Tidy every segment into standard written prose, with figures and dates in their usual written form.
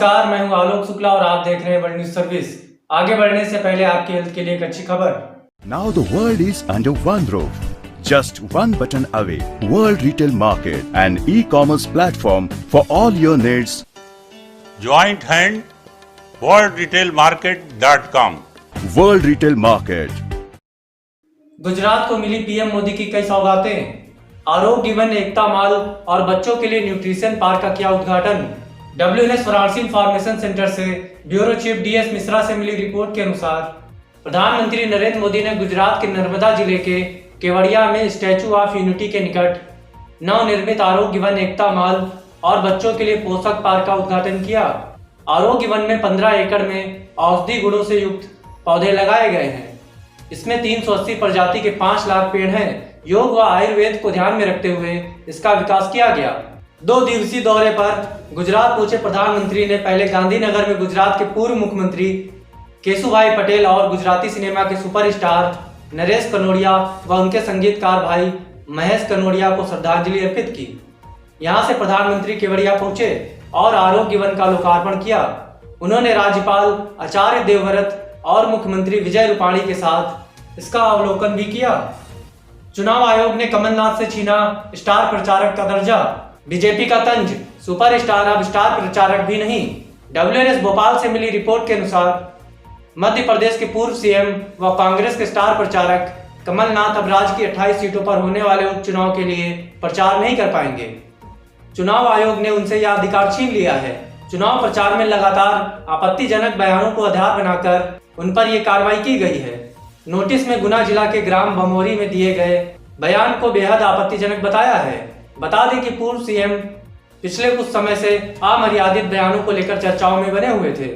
नमस्कार, मैं हूं आलोक शुक्ला और आप देख रहे हैं वर्ल्ड न्यूज सर्विस। आगे बढ़ने से पहले आपकी हेल्थ के लिए एक अच्छी खबर। Now the world is under one roof, just one button away. World Retail Market, an e-commerce platform for all your needs. Joint hand worldretailmarket.com. World Retail Market. Gujarat को मिली पीएम मोदी की कई सौगातें। आरोग्य वन एकता मॉल और बच्चों के लिए न्यूट्रिशन पार्क का किया उद्घाटन। WNS वाराणसी इंफॉर्मेशन सेंटर से ब्यूरो चीफ DS मिश्रा से मिली रिपोर्ट के अनुसार प्रधानमंत्री नरेंद्र मोदी ने गुजरात के नर्मदा जिले के केवड़िया में स्टैचू ऑफ यूनिटी के निकट नवनिर्मित आरोग्य वन एकता मॉल और बच्चों के लिए पोषक पार्क का उद्घाटन किया। आरोग्य वन में 15 एकड़ में औषधि गुणों से युक्त पौधे लगाए गए हैं। इसमें 380 प्रजाति के 5 लाख पेड़ हैं। योग व आयुर्वेद को ध्यान में रखते हुए इसका विकास किया गया। 2 दिवसीय दौरे पर गुजरात पहुंचे प्रधानमंत्री ने पहले गांधीनगर में गुजरात के पूर्व मुख्यमंत्री केशुभाई पटेल और गुजराती सिनेमा के सुपरस्टार नरेश कनोडिया व उनके संगीतकार भाई महेश कनोडिया को श्रद्धांजलि अर्पित की। यहां से प्रधानमंत्री केवड़िया पहुंचे और आरोग्य वन का लोकार्पण किया। उन्होंने राज्यपाल आचार्य देवव्रत और मुख्यमंत्री विजय रूपाणी के साथ इसका अवलोकन भी किया। चुनाव आयोग ने कमलनाथ से छीना स्टार प्रचारक का दर्जा। बीजेपी का तंज, सुपरस्टार अब स्टार प्रचारक भी नहीं। WNS भोपाल से मिली रिपोर्ट के अनुसार मध्य प्रदेश के पूर्व CM व कांग्रेस के स्टार प्रचारक कमलनाथ अब राज्य की 28 सीटों पर होने वाले उपचुनाव के लिए प्रचार नहीं कर पाएंगे। चुनाव आयोग ने उनसे यह अधिकार छीन लिया है। चुनाव प्रचार में लगातार आपत्तिजनक बयानों को आधार बनाकर उन पर यह कार्रवाई की गई है। नोटिस में गुना जिला के ग्राम भमोरी में दिए गए बयान को बेहद आपत्तिजनक बताया है। बता दें कि पूर्व CM पिछले कुछ समय से अमर्यादित बयानों को लेकर चर्चाओं में बने हुए थे।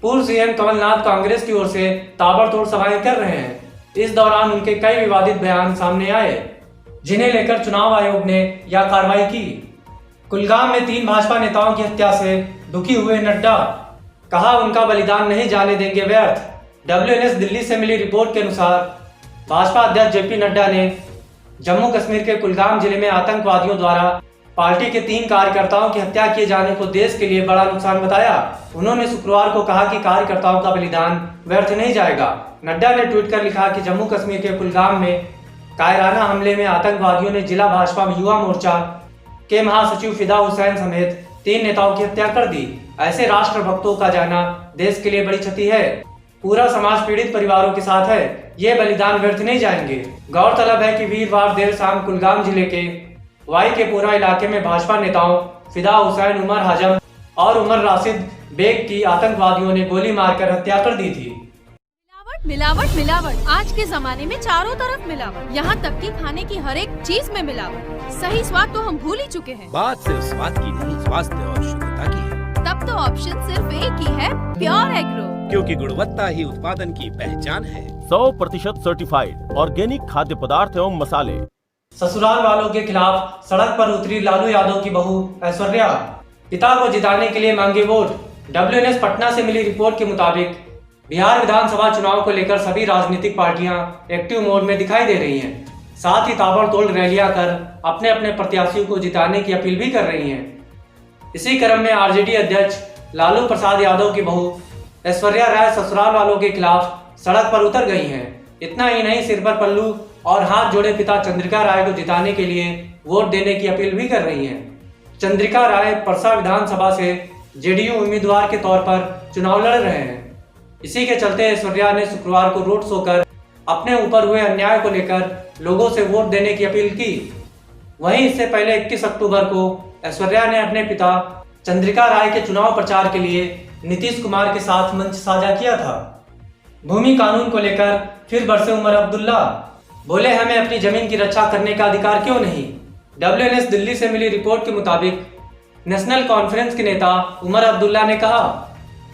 पूर्व CM कमलनाथ कांग्रेस की ओर से ताबड़तोड़ सभाएं कर रहे हैं। इस दौरान उनके कई विवादित बयान सामने आए, जिन्हें लेकर चुनाव आयोग ने यह कार्रवाई की। कुलगाम में 3 भाजपा नेताओं की हत्या से दुखी हुए नड्डा, कहा उनका बलिदान नहीं जाने देंगे व्यर्थ। WNS दिल्ली से मिली रिपोर्ट के अनुसार भाजपा अध्यक्ष JP नड्डा ने जम्मू कश्मीर के कुलगाम जिले में आतंकवादियों द्वारा पार्टी के 3 कार्यकर्ताओं की हत्या किए जाने को देश के लिए बड़ा नुकसान बताया। उन्होंने शुक्रवार को कहा कि कार्यकर्ताओं का बलिदान व्यर्थ नहीं जाएगा। नड्डा ने ट्वीट कर लिखा कि जम्मू कश्मीर के कुलगाम में कायराना हमले में आतंकवादियों ने जिला भाजपा युवा मोर्चा के महासचिव फिदा हुसैन समेत 3 नेताओं की हत्या कर दी। ऐसे राष्ट्रभक्तों का जाना देश के लिए बड़ी क्षति है। पूरा समाज पीड़ित परिवारों के साथ है। ये बलिदान व्यर्थ नहीं जाएंगे। गौरतलब है कि वीरवार देर शाम कुलगाम जिले के वाई के पूरा इलाके में भाजपा नेताओं फिदा हुसैन, उमर हाजम और उमर राशिद बेग की आतंकवादियों ने गोली मारकर हत्या कर दी थी। मिलावट मिलावट आज के जमाने में चारों तरफ मिलावट, यहाँ तक कि खाने की हर एक चीज में मिलावट। सही स्वाद तो हम भूल ही चुके हैं। बात सिर्फ स्वाद की नहीं, स्वास्थ्य और शुद्धता की है। तब तो ऑप्शन सिर्फ एक ही है, प्योर एग्रो, क्योंकि गुणवत्ता ही उत्पादन की पहचान है। 100% सर्टिफाइड ऑर्गेनिक खाद्य पदार्थ एवं मसाले। ससुराल वालों के खिलाफ सड़क पर उतरी लालू यादव की बहू ऐश्वर्या, पिता को जिताने के लिए मांगे वोट। WNS पटना से मिली रिपोर्ट के मुताबिक बिहार विधानसभा चुनाव को लेकर सभी राजनीतिक पार्टियां एक्टिव मोड में दिखाई दे रही हैं। साथ ही ताबड़तोड़ रैलियां कर अपने अपने प्रत्याशियों को जिताने की अपील भी कर रही हैं। इसी क्रम में RJD अध्यक्ष लालू प्रसाद यादव की बहू ऐश्वर्या राय ससुराल वालों के खिलाफ सड़क पर उतर गई हैं। इतना ही नहीं, सिर पर पल्लू और हाथ जोड़े पिता चंद्रिका राय को जिताने के लिए वोट देने की अपील भी कर रही हैं। चंद्रिका राय परसा विधानसभा से JDU उम्मीदवार के तौर पर चुनाव लड़ रहे हैं। इसी के चलते ऐश्वर्या ने शुक्रवार को रोड शो कर अपने ऊपर हुए अन्याय को लेकर लोगों से वोट देने की अपील की। वहीं इससे पहले 21 अक्टूबर को ऐश्वर्या ने अपने पिता चंद्रिका राय के चुनाव प्रचार के लिए नीतीश कुमार के साथ मंच साझा किया था। भूमि कानून को लेकर फिर बरसे उमर अब्दुल्ला, बोले हमें अपनी जमीन की रक्षा करने का अधिकार क्यों नहीं। WNS दिल्ली से मिली रिपोर्ट के मुताबिक नेशनल कॉन्फ्रेंस के नेता उमर अब्दुल्ला ने कहा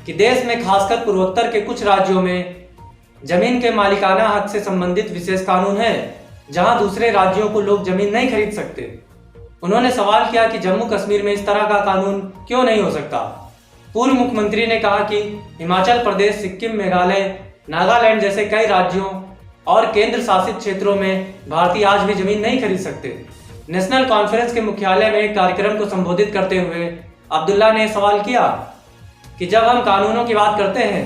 कि देश में खासकर पूर्वोत्तर के कुछ राज्यों में जमीन के मालिकाना हक से संबंधित विशेष कानून है, जहां दूसरे राज्यों को लोग जमीन नहीं खरीद सकते। उन्होंने सवाल किया कि जम्मू कश्मीर में इस तरह का कानून क्यों नहीं हो सकता। पूर्व मुख्यमंत्री ने कहा कि हिमाचल प्रदेश, सिक्किम, मेघालय, नागालैंड जैसे कई राज्यों और केंद्र शासित क्षेत्रों में भारतीय आज भी जमीन नहीं खरीद सकते। नेशनल कॉन्फ्रेंस के मुख्यालय में एक कार्यक्रम को संबोधित करते हुए अब्दुल्ला ने सवाल किया कि जब हम कानूनों की बात करते हैं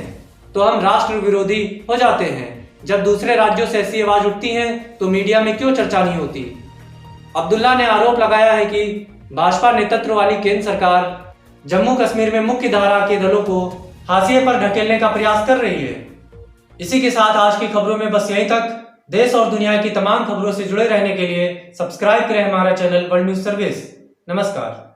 तो हम राष्ट्र विरोधी हो जाते हैं, जब दूसरे राज्यों से ऐसी आवाज उठती है तो मीडिया में क्यों चर्चा नहीं होती। अब्दुल्ला ने आरोप लगाया है कि भाजपा नेतृत्व वाली केंद्र सरकार जम्मू कश्मीर में मुख्य धारा के दलों को हाशिए पर ढकेलने का प्रयास कर रही है। इसी के साथ आज की खबरों में बस यहीं तक। देश और दुनिया की तमाम खबरों से जुड़े रहने के लिए सब्सक्राइब करें हमारा चैनल वर्ल्ड न्यूज सर्विस। नमस्कार।